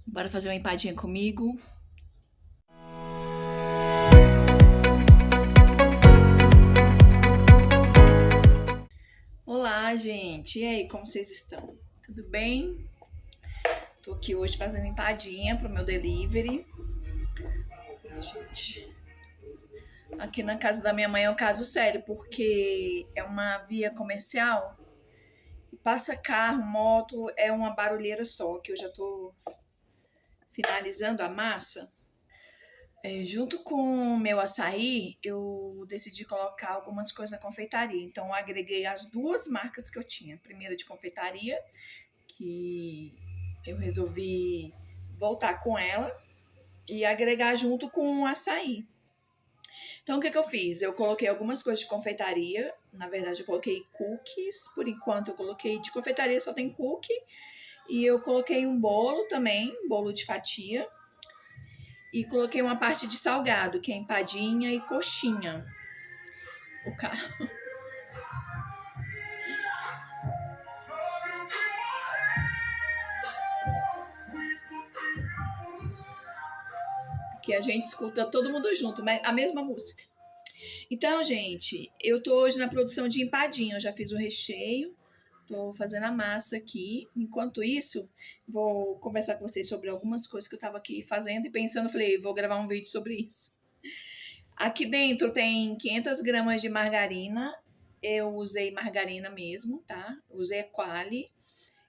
Bora fazer uma empadinha comigo? Olá, gente! E aí, como vocês estão? Tudo bem? Tô aqui hoje fazendo empadinha pro meu delivery. Gente, aqui na casa da minha mãe é um caso sério, porque é uma via comercial e passa carro, moto, é uma barulheira só, que eu já tô finalizando a massa. Junto com o meu açaí, eu decidi colocar algumas coisas na confeitaria. Então, eu agreguei as duas marcas que eu tinha. Primeira de confeitaria, que eu resolvi voltar com ela e agregar junto com o açaí. Então, o que eu fiz? Eu coloquei algumas coisas de confeitaria. Na verdade, eu coloquei cookies. Por enquanto, eu coloquei de confeitaria, só tem cookie. E eu coloquei um bolo também, bolo de fatia. E coloquei uma parte de salgado, que é empadinha e coxinha. O carro. Que a gente escuta todo mundo junto, a mesma música. Então, gente, eu tô hoje na produção de empadinha. Eu já fiz o recheio, tô fazendo a massa aqui. Enquanto isso, vou conversar com vocês sobre algumas coisas que eu tava aqui fazendo e pensando. Falei, vou gravar um vídeo sobre isso. Aqui dentro tem 500 gramas de margarina. Eu usei margarina mesmo, tá? Usei a Qualy.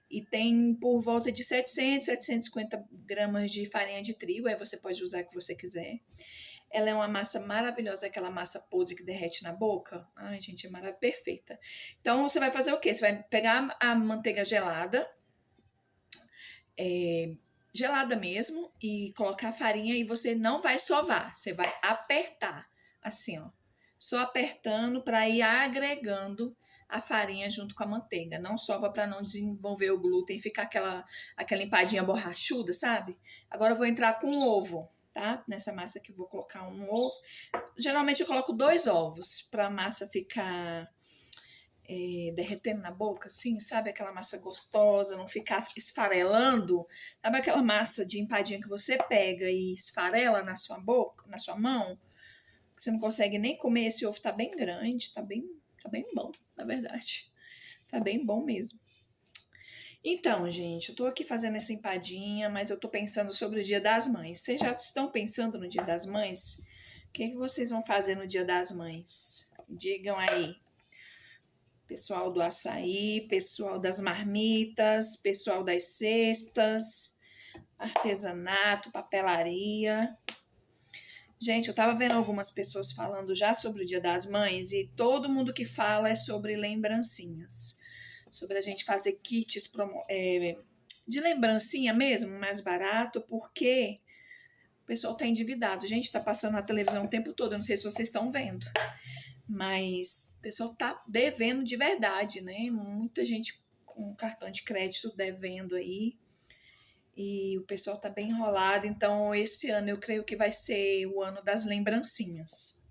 E tem por volta de 700, 750 gramas de farinha de trigo. Aí você pode usar o que você quiser. Ela é uma massa maravilhosa, aquela massa podre que derrete na boca. Ai, gente, é maravilhosa, perfeita. Então, você vai fazer o quê? Você vai pegar a manteiga gelada, gelada mesmo, e colocar a farinha e você não vai sovar, você vai apertar, assim, ó. Só apertando para ir agregando a farinha junto com a manteiga. Não sova para não desenvolver o glúten e ficar aquela empadinha borrachuda, sabe? Agora eu vou entrar com o ovo, tá? Nessa massa aqui eu vou colocar um ovo. Geralmente eu coloco 2 ovos para a massa ficar derretendo na boca, assim, sabe? Aquela massa gostosa, não ficar esfarelando. Sabe aquela massa de empadinha que você pega e esfarela na sua boca, na sua mão? Você não consegue nem comer, esse ovo tá bem grande, tá bem bom, na verdade. Tá bem bom mesmo. Então, gente, eu tô aqui fazendo essa empadinha, mas eu tô pensando sobre o Dia das Mães. Vocês já estão pensando no Dia das Mães? O que vocês vão fazer no Dia das Mães? Digam aí. Pessoal do açaí, pessoal das marmitas, pessoal das cestas, artesanato, papelaria. Gente, eu tava vendo algumas pessoas falando já sobre o Dia das Mães e todo mundo que fala é sobre lembrancinhas. Sobre a gente fazer kits de lembrancinha mesmo, mais barato, porque o pessoal tá endividado. Gente, tá passando na televisão o tempo todo, eu não sei se vocês estão vendo. Mas o pessoal tá devendo de verdade, né? Muita gente com cartão de crédito devendo aí. E o pessoal tá bem enrolado. Então, esse ano eu creio que vai ser o ano das lembrancinhas.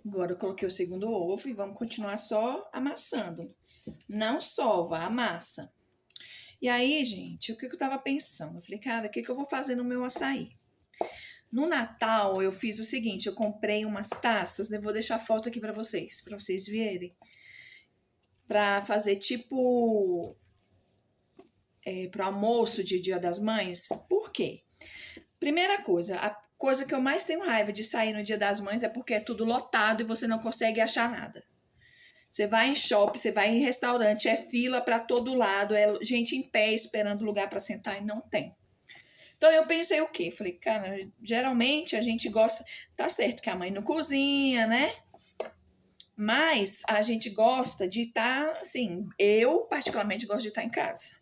Agora eu coloquei o segundo ovo e vamos continuar só amassando. Não sova, amassa. E aí, gente, o que eu tava pensando? Eu falei, cara, o que eu vou fazer no meu açaí? No Natal, eu fiz o seguinte, eu comprei umas taças, eu vou deixar a foto aqui para vocês verem. Para fazer tipo pro almoço de Dia das Mães. Por quê? Primeira coisa, a coisa que eu mais tenho raiva de sair no Dia das Mães é porque é tudo lotado e você não consegue achar nada. Você vai em shopping, você vai em restaurante, é fila para todo lado, é gente em pé esperando lugar para sentar e não tem. Então eu pensei o quê? Falei, cara, geralmente a gente gosta, tá certo que a mãe não cozinha, né? Mas a gente gosta de estar, assim, eu particularmente gosto de estar em casa.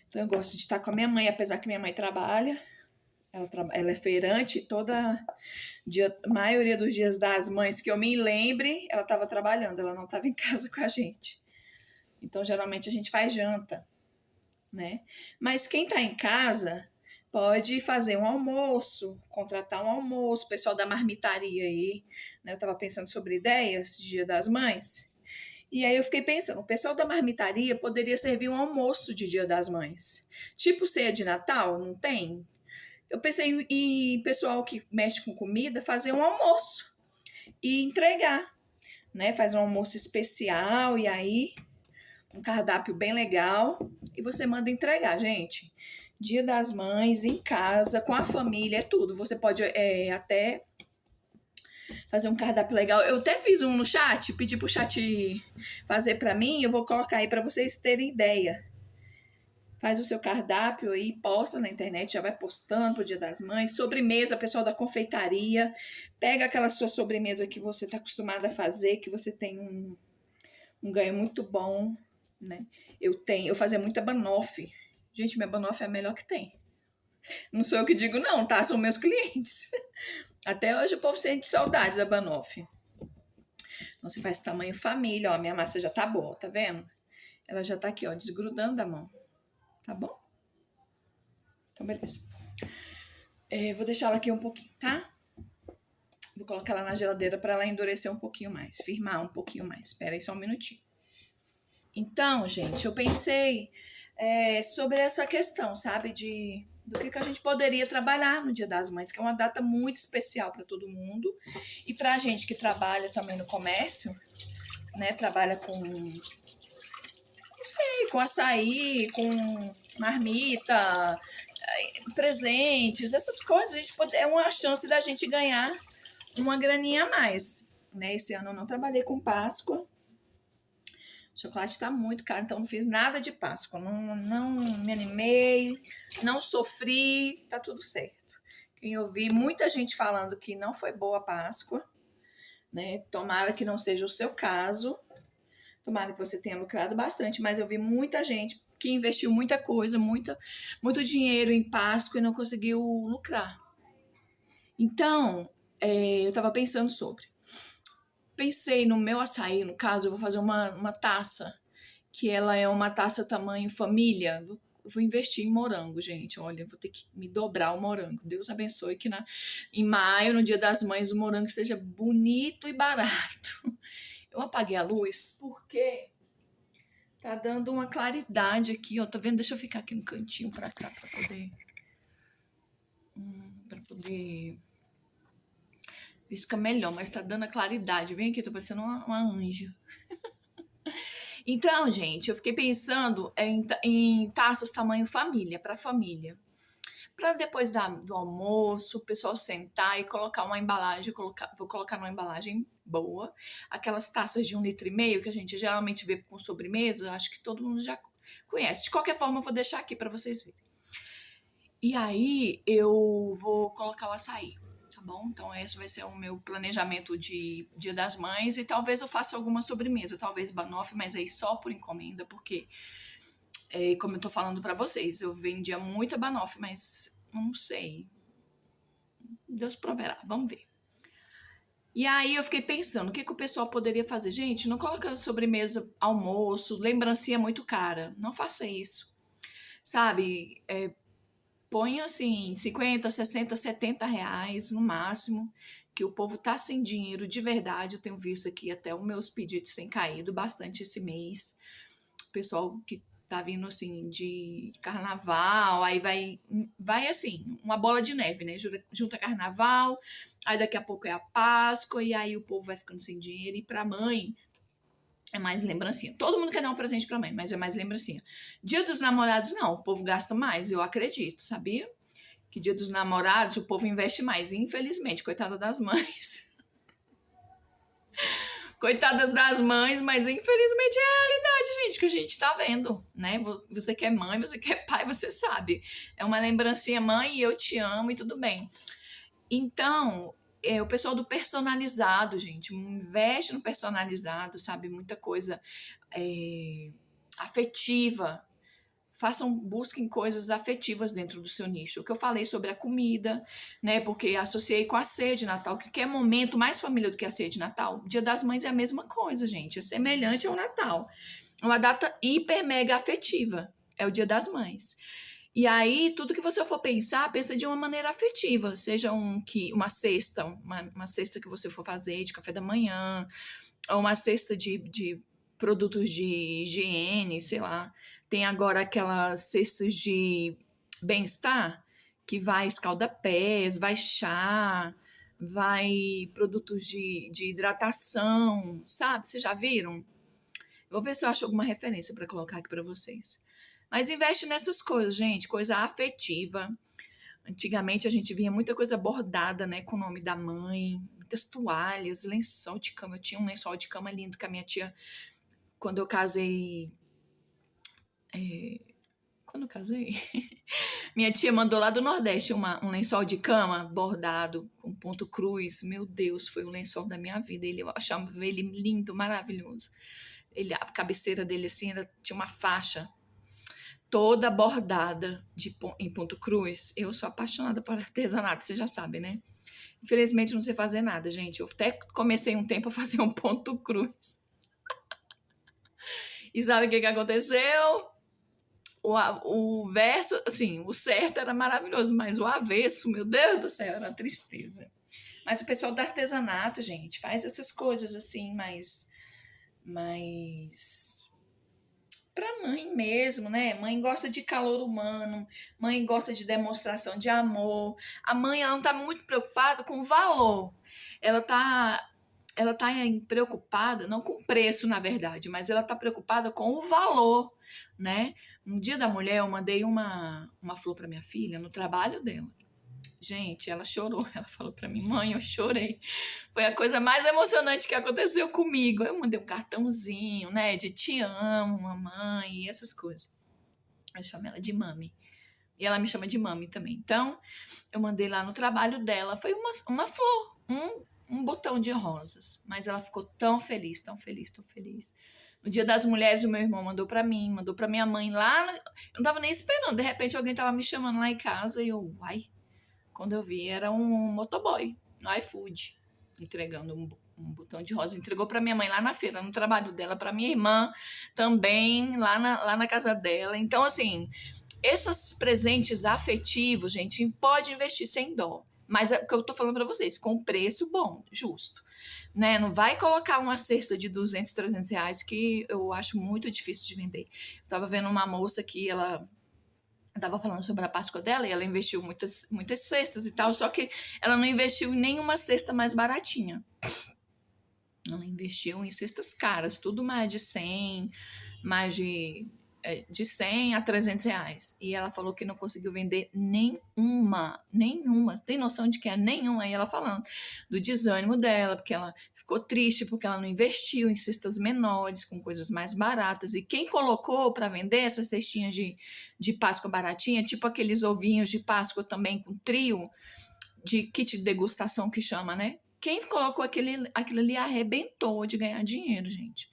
Então eu gosto de estar com a minha mãe, apesar que minha mãe trabalha. Ela é feirante, a maioria dos dias das mães que eu me lembre, ela estava trabalhando, ela não estava em casa com a gente. Então, geralmente, a gente faz janta, né? Mas quem está em casa pode fazer um almoço, contratar um almoço, o pessoal da marmitaria aí, né? Eu estava pensando sobre ideias de Dia das Mães. E aí eu fiquei pensando, o pessoal da marmitaria poderia servir um almoço de Dia das Mães. Tipo ceia de Natal, não tem? Eu pensei em pessoal que mexe com comida fazer um almoço e entregar, né? Faz um almoço especial e aí um cardápio bem legal e você manda entregar, gente. Dia das Mães, em casa, com a família, é tudo. Você pode até fazer um cardápio legal. Eu até fiz um no chat, pedi pro chat fazer para mim, eu vou colocar aí para vocês terem ideia. Faz o seu cardápio aí, posta na internet, já vai postando pro Dia das Mães. Sobremesa, pessoal da confeitaria, pega aquela sua sobremesa que você está acostumada a fazer, que você tem um ganho muito bom, né? Eu fazia muita banoffee. Gente, minha banoffee é a melhor que tem. Não sou eu que digo não, tá? São meus clientes. Até hoje o povo sente saudade da banoffee. Então você faz tamanho família, ó, a minha massa já tá boa, tá vendo? Ela já tá aqui, ó, desgrudando da mão. Tá bom? Então, beleza. Vou deixar ela aqui um pouquinho, tá? Vou colocar ela na geladeira para ela endurecer um pouquinho mais, firmar um pouquinho mais. Espera aí só um minutinho. Então, gente, eu pensei sobre essa questão, sabe? Do que a gente poderia trabalhar no Dia das Mães, que é uma data muito especial para todo mundo. E para a gente que trabalha também no comércio, né? Trabalha com com açaí, com marmita, presentes, essas coisas, é uma chance da gente ganhar uma graninha a mais, né? Esse ano eu não trabalhei com Páscoa, o chocolate está muito caro, então não fiz nada de Páscoa, não me animei, não sofri, tá tudo certo. Eu vi muita gente falando que não foi boa a Páscoa, né? Tomara que não seja o seu caso. Tomara que você tenha lucrado bastante, mas eu vi muita gente que investiu muita coisa, muito dinheiro em Páscoa e não conseguiu lucrar. Então, eu estava pensando sobre. Pensei no meu açaí, no caso, eu vou fazer uma taça, que ela é uma taça tamanho família. Vou investir em morango, gente. Olha, vou ter que me dobrar o morango. Deus abençoe que em maio, no Dia das Mães, o morango seja bonito e barato. Eu apaguei a luz porque tá dando uma claridade aqui, ó. Tá vendo? Deixa eu ficar aqui no cantinho pra cá pra poder ver se fica melhor, mas tá dando a claridade. Vem aqui, tô parecendo uma anja. Então, gente, eu fiquei pensando em taças tamanho família, pra família. Para depois do almoço, o pessoal sentar e colocar uma embalagem, vou colocar numa embalagem boa, aquelas taças de 1,5 litro que a gente geralmente vê com sobremesa, acho que todo mundo já conhece. De qualquer forma, eu vou deixar aqui para vocês verem. E aí, eu vou colocar o açaí, tá bom? Então, esse vai ser o meu planejamento de Dia das Mães e talvez eu faça alguma sobremesa, talvez banoffee, mas aí só por encomenda, porque... como eu tô falando pra vocês, eu vendia muita banoffee, mas não sei. Deus proverá, vamos ver. E aí eu fiquei pensando, o que o pessoal poderia fazer? Gente, não coloca sobremesa, almoço, lembrancinha muito cara. Não faça isso. Sabe? Põe assim, 50, 60, 70 reais no máximo, que o povo tá sem dinheiro de verdade. Eu tenho visto aqui até os meus pedidos têm caído bastante esse mês. O pessoal que tá vindo assim de carnaval, aí vai assim, uma bola de neve, né? Junta carnaval, aí daqui a pouco é a Páscoa, e aí o povo vai ficando sem dinheiro, e pra mãe é mais lembrancinha. Todo mundo quer dar um presente pra mãe, mas é mais lembrancinha. Dia dos Namorados, não, o povo gasta mais, eu acredito, sabia? Que Dia dos Namorados o povo investe mais, infelizmente, coitada das mães. Coitadas das mães, mas infelizmente é a realidade, gente, que a gente tá vendo, né? Você que é mãe, você que é pai, você sabe. É uma lembrancinha, mãe, eu te amo e tudo bem. Então, o pessoal do personalizado, gente, investe no personalizado, sabe? Muita coisa afetiva. Busquem coisas afetivas dentro do seu nicho. O que eu falei sobre a comida, né? Porque associei com a ceia de Natal, que é momento mais família do que a ceia de Natal. Dia das Mães é a mesma coisa, gente. É semelhante ao Natal. Uma data hiper mega afetiva. É o Dia das Mães. E aí, tudo que você for pensar, pensa de uma maneira afetiva. Seja uma cesta, uma cesta que você for fazer de café da manhã, ou uma cesta de produtos de higiene, sei lá. Tem agora aquelas cestas de bem-estar, que vai escalda-pés, vai chá, vai produtos de hidratação, sabe? Vocês já viram? Vou ver se eu acho alguma referência para colocar aqui para vocês. Mas investe nessas coisas, gente, coisa afetiva. Antigamente a gente via muita coisa bordada, né, com o nome da mãe, muitas toalhas, lençol de cama. Eu tinha um lençol de cama lindo que a minha tia, quando eu casei, minha tia mandou lá do Nordeste um lençol de cama bordado com ponto cruz. Meu Deus, foi o lençol da minha vida. Eu achava ele lindo, maravilhoso. A cabeceira dele assim tinha uma faixa toda bordada em ponto cruz. Eu sou apaixonada por artesanato, você já sabe, né? Infelizmente não sei fazer nada, gente. Eu até comecei um tempo a fazer um ponto cruz. E sabe o que aconteceu? O verso, assim, o certo era maravilhoso, mas o avesso, meu Deus do céu, era tristeza. Mas o pessoal do artesanato, gente, faz essas coisas assim, mas para mãe mesmo, né? Mãe gosta de calor humano, mãe gosta de demonstração de amor. A mãe, ela não tá muito preocupada com o valor. Ela tá preocupada, não com o preço, na verdade, mas ela tá preocupada com o valor, né? No Dia da Mulher, eu mandei uma flor para minha filha no trabalho dela. Gente, ela chorou. Ela falou para mim, mãe, eu chorei. Foi a coisa mais emocionante que aconteceu comigo. Eu mandei um cartãozinho, né, de te amo, mamãe, e essas coisas. Eu chamo ela de mami. E ela me chama de mami também. Então, eu mandei lá no trabalho dela. Foi uma flor, um botão de rosas. Mas ela ficou tão feliz, tão feliz, tão feliz. No Dia das Mulheres, o meu irmão mandou pra mim, mandou pra minha mãe lá. Eu não tava nem esperando. De repente, alguém tava me chamando lá em casa e eu, uai. Quando eu vi, era um motoboy no iFood, entregando um botão de rosa. Entregou para minha mãe lá na feira, no trabalho dela, para minha irmã também, lá na casa dela. Então, assim, esses presentes afetivos, gente, pode investir sem dó. Mas é o que eu tô falando para vocês, com preço bom, justo. Né? Não vai colocar uma cesta de 200, 300 reais, que eu acho muito difícil de vender. Eu tava vendo uma moça que ela estava falando sobre a Páscoa dela e ela investiu muitas cestas e tal, só que ela não investiu em nenhuma cesta mais baratinha. Ela investiu em cestas caras, tudo mais de 100, mais de 100 a 300 reais. E ela falou que não conseguiu vender nenhuma. Tem noção de que é nenhuma? Aí ela falando do desânimo dela, porque ela ficou triste, porque ela não investiu em cestas menores, com coisas mais baratas. E quem colocou para vender essas cestinhas de Páscoa baratinha, tipo aqueles ovinhos de Páscoa também com trio, de kit de degustação que chama, né? Quem colocou aquilo ali arrebentou de ganhar dinheiro, gente.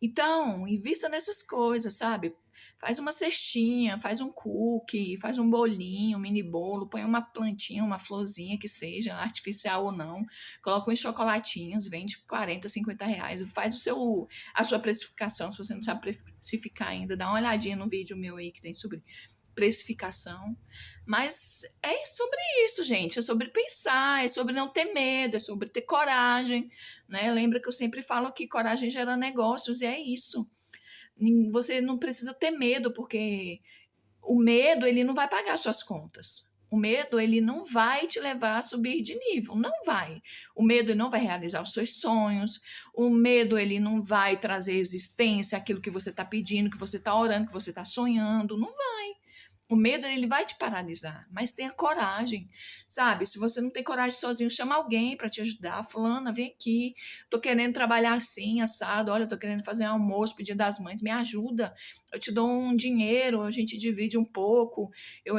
Então, invista nessas coisas, sabe? Faz uma cestinha, faz um cookie, faz um bolinho, um mini bolo, põe uma plantinha, uma florzinha que seja, artificial ou não, coloca uns chocolatinhos, vende 40, 50 reais, faz a sua precificação, se você não sabe precificar ainda, dá uma olhadinha no vídeo meu aí que tem sobre precificação, mas é sobre isso, gente, é sobre pensar, é sobre não ter medo, é sobre ter coragem, né? Lembra que eu sempre falo que coragem gera negócios e é isso. Você não precisa ter medo, porque o medo, ele não vai pagar suas contas. O medo, ele não vai te levar a subir de nível, não vai. O medo, ele não vai realizar os seus sonhos. O medo, ele não vai trazer existência aquilo que você está pedindo, que você está orando, que você está sonhando, não vai. O medo, ele vai te paralisar, mas tenha coragem, sabe? Se você não tem coragem sozinho, chama alguém para te ajudar. Fulana, vem aqui, tô querendo trabalhar assim, assado, olha, tô querendo fazer um almoço, pedir das mães, me ajuda. Eu te dou um dinheiro, a gente divide um pouco, eu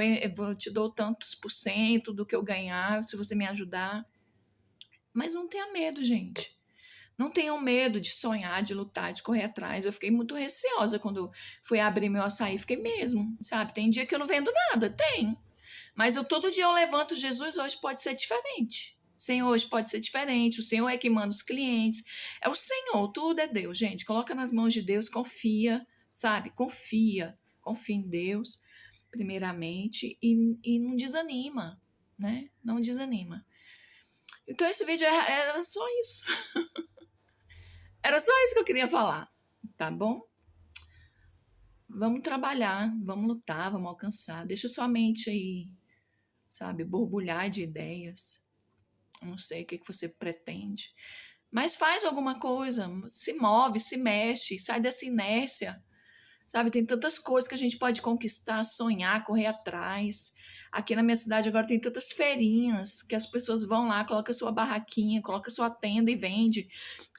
te dou tantos % do que eu ganhar, se você me ajudar. Mas não tenha medo, gente. Não tenham medo de sonhar, de lutar, de correr atrás. Eu fiquei muito receosa quando fui abrir meu açaí. Fiquei mesmo, sabe? Tem dia que eu não vendo nada, tem. Mas todo dia eu levanto, Jesus, hoje pode ser diferente. Senhor, hoje pode ser diferente. O Senhor é que manda os clientes. É o Senhor, tudo é Deus, gente. Coloca nas mãos de Deus, confia, sabe? Confia em Deus. primeiramente, e não desanima, né? Não desanima. Então esse vídeo era só isso. Era só isso que eu queria falar, tá bom? Vamos trabalhar, vamos lutar, vamos alcançar. Deixa sua mente aí, sabe, borbulhar de ideias. Eu não sei o que você pretende. Mas faz alguma coisa, se move, se mexe, sai dessa inércia. Sabe, tem tantas coisas que a gente pode conquistar, sonhar, correr atrás. Aqui na minha cidade agora tem tantas feirinhas que as pessoas vão lá, coloca sua barraquinha, coloca sua tenda e vende.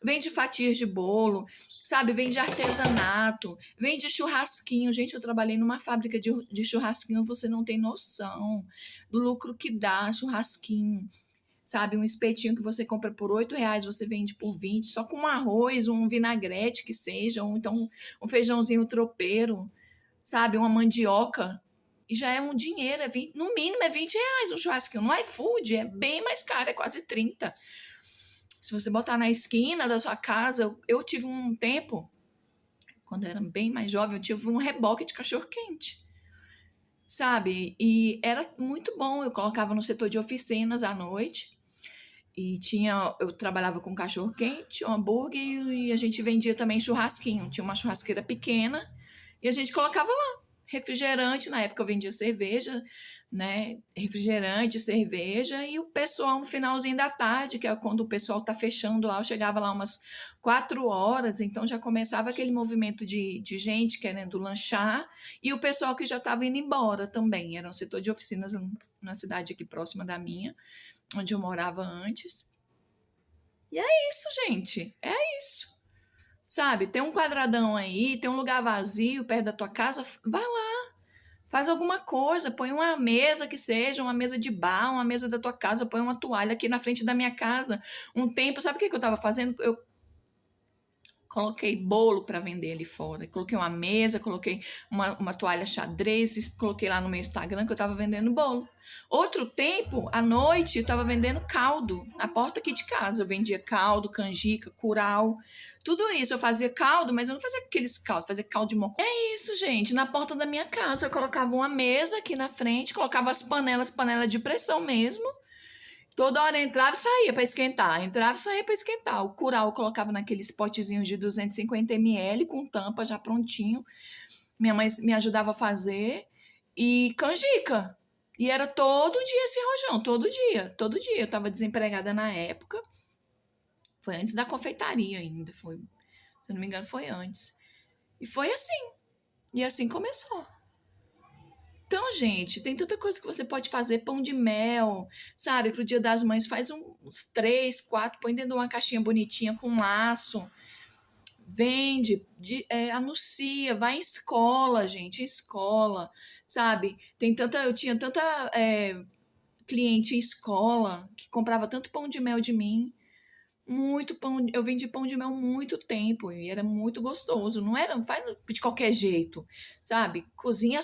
Vende fatias de bolo, sabe? Vende artesanato, vende churrasquinho. Gente, eu trabalhei numa fábrica de churrasquinho, você não tem noção do lucro que dá churrasquinho. Sabe, um espetinho que você compra por R$8, você vende por 20, só com um arroz, um vinagrete que seja, ou então um feijãozinho tropeiro, sabe, uma mandioca, e já é um dinheiro, no mínimo é R$20 um churrasquinho. No iFood é bem mais caro, é quase 30. Se você botar na esquina da sua casa, eu tive um tempo, quando eu era bem mais jovem, eu tive um reboque de cachorro-quente, sabe, e era muito bom. Eu colocava no setor de oficinas à noite, e eu trabalhava com cachorro quente, um hambúrguer, e a gente vendia também churrasquinho. Tinha uma churrasqueira pequena e a gente colocava lá refrigerante. Na época eu vendia cerveja, né? Refrigerante, cerveja, e o pessoal no finalzinho da tarde, que é quando o pessoal tá fechando lá, eu chegava lá umas 4 horas, então já começava aquele movimento de gente querendo lanchar, e o pessoal que já estava indo embora também. Era um setor de oficinas na cidade aqui próxima da minha, onde eu morava antes. E é isso, gente. É isso. Sabe? Tem um quadradão aí, tem um lugar vazio perto da tua casa, vai lá. Faz alguma coisa, põe uma mesa que seja, uma mesa de bar, uma mesa da tua casa, põe uma toalha aqui na frente da minha casa. Um tempo, sabe o que eu estava fazendo? Eu coloquei bolo para vender ali fora. Coloquei uma mesa, coloquei uma toalha xadrez, coloquei lá no meu Instagram que eu estava vendendo bolo. Outro tempo, à noite, eu estava vendendo caldo na porta aqui de casa. Eu vendia caldo, canjica, curau, tudo isso. Eu fazia caldo, mas eu não fazia aqueles caldos, fazia caldo de mocó. É isso, gente. Na porta da minha casa, eu colocava uma mesa aqui na frente, colocava as panelas, panela de pressão mesmo. Toda hora entrava e saía para esquentar, entrava e saía para esquentar. O curau eu colocava naqueles potezinhos de 250 ml com tampa já prontinho. Minha mãe me ajudava a fazer. E canjica. E era todo dia esse rojão, todo dia, todo dia. Eu estava desempregada na época. Foi antes da confeitaria ainda, se eu não me engano foi antes. E foi assim. E assim começou. Então, gente, tem tanta coisa que você pode fazer. Pão de mel, sabe? Pro Dia das Mães, faz uns 3, 4, põe dentro de uma caixinha bonitinha com laço. Vende, anuncia, vai em escola, gente, em escola, sabe? Eu tinha tanta cliente em escola que comprava tanto pão de mel de mim. Muito pão, eu vendi pão de mel muito tempo e era muito gostoso. Não era, faz de qualquer jeito, sabe? Cozinha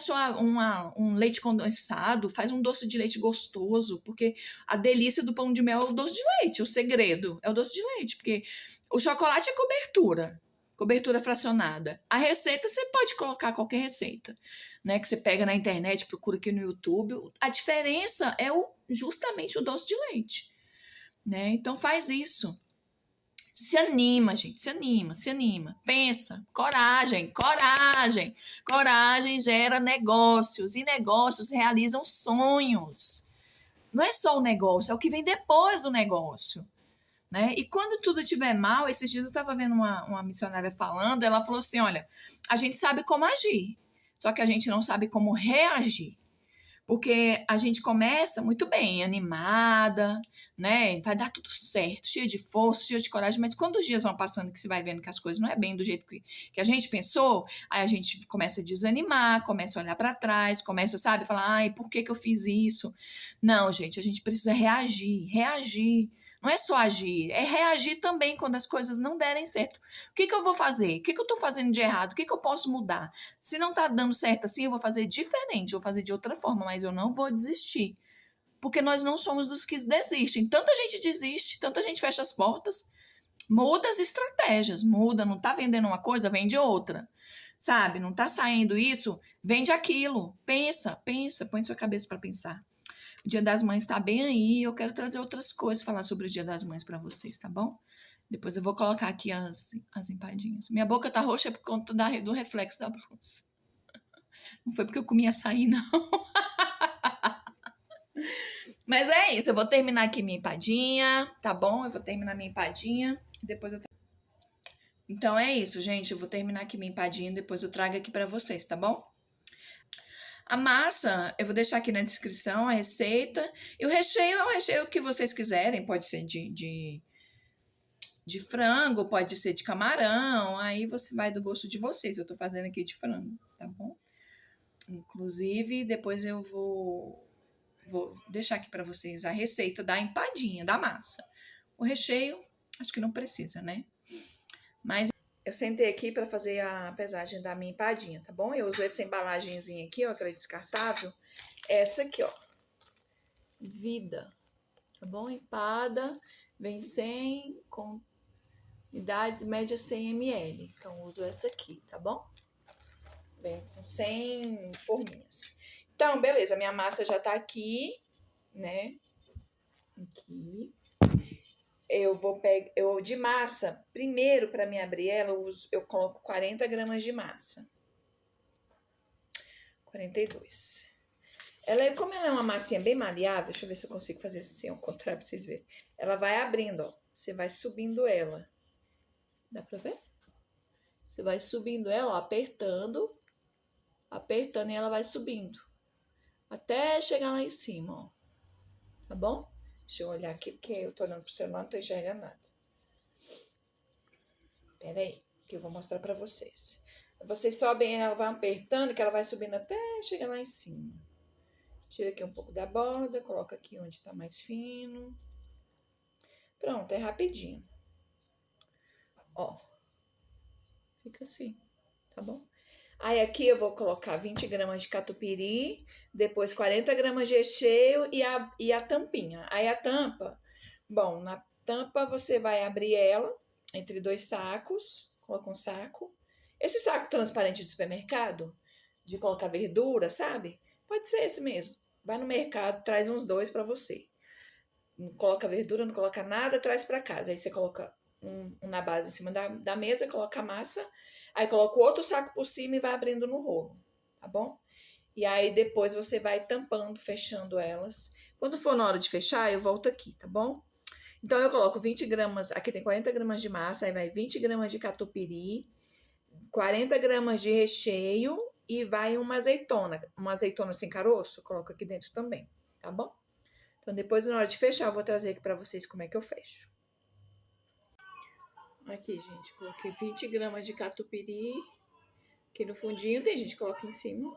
um leite condensado, faz um doce de leite gostoso, porque a delícia do pão de mel é o doce de leite, o segredo é o doce de leite, porque o chocolate é cobertura fracionada. A receita você pode colocar qualquer receita, né? Que você pega na internet, procura aqui no YouTube. A diferença é justamente o doce de leite, né? Então faz isso. Se anima, gente, se anima. Pensa, coragem. Coragem gera negócios e negócios realizam sonhos. Não é só o negócio, é o que vem depois do negócio, né? E quando tudo estiver mal, esses dias eu estava vendo uma missionária falando, ela falou assim, olha, a gente sabe como agir, só que a gente não sabe como reagir. Porque a gente começa muito bem, animada, né? Vai dar tudo certo, cheia de força, cheia de coragem, mas quando os dias vão passando que você vai vendo que as coisas não é bem do jeito que a gente pensou, aí a gente começa a desanimar, começa a olhar para trás, começa, sabe, falar, ai, por que eu fiz isso? Não, gente, a gente precisa reagir. Não é só agir, é reagir também quando as coisas não derem certo. O que eu vou fazer? O que eu estou fazendo de errado? O que eu posso mudar? Se não está dando certo assim, eu vou fazer diferente, eu vou fazer de outra forma, mas eu não vou desistir. Porque nós não somos dos que desistem. Tanta gente desiste, tanta gente fecha as portas, muda as estratégias, não está vendendo uma coisa, vende outra. sabe? Não tá saindo isso, vende aquilo. Pensa, põe sua cabeça para pensar. O Dia das Mães tá bem aí, eu quero trazer outras coisas, falar sobre o Dia das Mães para vocês, tá bom? Depois eu vou colocar aqui as empadinhas. Minha boca tá roxa por conta do reflexo da blusa. Não foi porque eu comi açaí, não. Mas é isso, eu vou terminar aqui minha empadinha, tá bom? Eu vou terminar minha empadinha, depois eu... Então é isso, gente, eu vou terminar aqui minha empadinha, depois eu trago aqui pra vocês, tá bom? A massa, eu vou deixar aqui na descrição a receita. E o recheio é o recheio que vocês quiserem, pode ser de frango, pode ser de camarão, aí você vai do gosto de vocês. Eu tô fazendo aqui de frango, tá bom? Inclusive, depois eu vou deixar aqui para vocês a receita da empadinha, da massa. O recheio, acho que não precisa, né? Mas eu sentei aqui para fazer a pesagem da minha empadinha, tá bom? Eu usei essa embalagenzinha aqui, ó, aquela descartável. Essa aqui, ó. Vida, tá bom? Empada, vem 100 com unidades média 100 ml. Então, eu uso essa aqui, tá bom? Vem com 100 forminhas. Então, beleza, minha massa já tá aqui, né? Aqui. Eu vou pegar, de massa, primeiro para me abrir ela, eu coloco 40 gramas de massa. 42. Como ela é uma massinha bem maleável, deixa eu ver se eu consigo fazer assim ao contrário para vocês verem. Ela vai abrindo, ó. Você vai subindo ela. Dá pra ver? Você vai subindo ela, ó, apertando e ela vai subindo. Até chegar lá em cima, ó. Tá bom? Deixa eu olhar aqui, porque eu tô olhando pro celular, não tô enxergando nada. Pera aí, que eu vou mostrar pra vocês. Vocês sobem, ela vai apertando, que ela vai subindo até chegar lá em cima. Tira aqui um pouco da borda, coloca aqui onde tá mais fino. Pronto, é rapidinho. Ó. Fica assim, tá bom? Aí aqui eu vou colocar 20 gramas de catupiry, depois 40 gramas de recheio e a tampinha. Aí a tampa, bom, na tampa você vai abrir ela entre 2 sacos, coloca um saco. Esse saco transparente do supermercado, de colocar verdura, sabe? Pode ser esse mesmo. Vai no mercado, traz uns 2 para você. Não coloca verdura, não coloca nada, traz para casa. Aí você coloca um na base em cima da mesa, coloca a massa. Aí coloca o outro saco por cima e vai abrindo no rolo, tá bom? E aí depois você vai tampando, fechando elas. Quando for na hora de fechar, eu volto aqui, tá bom? Então eu coloco 20 gramas, aqui tem 40 gramas de massa, aí vai 20 gramas de catupiry, 40 gramas de recheio e vai uma azeitona sem caroço, coloco aqui dentro também, tá bom? Então depois na hora de fechar eu vou trazer aqui pra vocês como é que eu fecho. Aqui, gente, coloquei 20 gramas de catupiry aqui no fundinho. Tem gente que coloca em cima,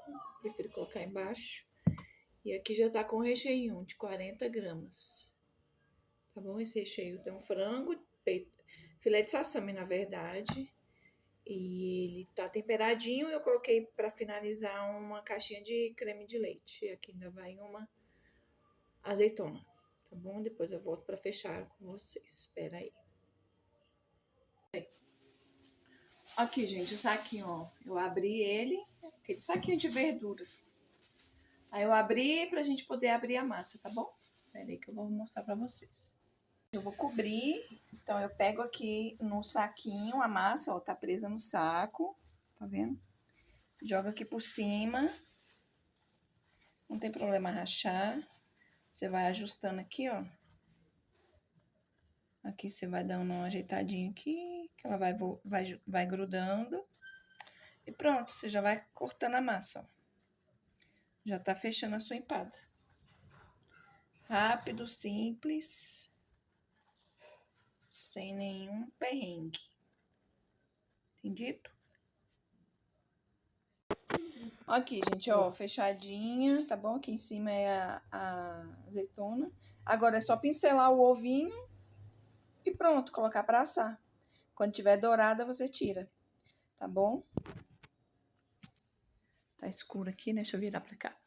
prefiro colocar embaixo. E aqui já tá com recheio de 40 gramas. Tá bom? Esse recheio tem um frango, filé de sassami, na verdade. E ele tá temperadinho. Eu coloquei pra finalizar uma caixinha de creme de leite. E aqui ainda vai uma azeitona. Tá bom? Depois eu volto pra fechar com vocês. Espera aí. Aqui, gente, o saquinho, ó. Eu abri ele, aquele saquinho de verdura. Aí eu abri pra gente poder abrir a massa, tá bom? Pera aí que eu vou mostrar pra vocês. Eu vou cobrir, então eu pego aqui no saquinho a massa, ó, tá presa no saco, tá vendo? Joga aqui por cima. Não tem problema rachar. Você vai ajustando aqui, ó. Aqui você vai dando uma ajeitadinha aqui, que ela vai grudando. E pronto, você já vai cortando a massa, ó. Já tá fechando a sua empada. Rápido, simples. Sem nenhum perrengue. Entendido? Aqui, gente, ó, fechadinha, tá bom? Aqui em cima é a azeitona. Agora é só pincelar o ovinho e pronto, colocar pra assar. Quando tiver dourada, você tira, tá bom? Tá escuro aqui, né? Deixa eu virar pra cá.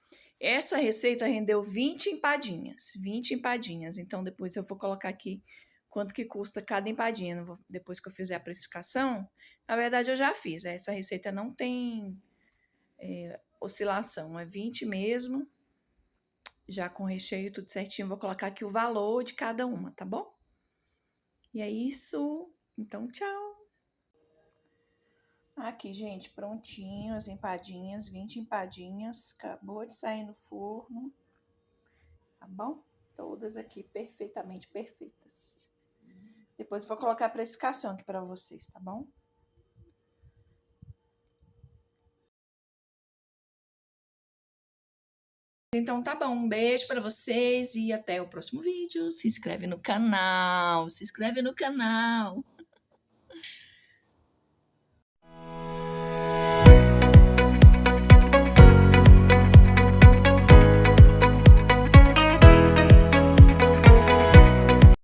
Essa receita rendeu 20 empadinhas. 20 empadinhas. Então, depois eu vou colocar aqui quanto que custa cada empadinha. Depois que eu fizer a precificação, na verdade eu já fiz. Essa receita não tem oscilação, é 20 mesmo. Já com recheio tudo certinho, vou colocar aqui o valor de cada uma, tá bom? E é isso. Então, tchau. Aqui, gente, prontinho as empadinhas, 20 empadinhas. Acabou de sair no forno, tá bom? Todas aqui perfeitamente perfeitas. Depois eu vou colocar a precificação aqui pra vocês, tá bom? Então tá bom, um beijo pra vocês e até o próximo vídeo. Se inscreve no canal, se inscreve no canal.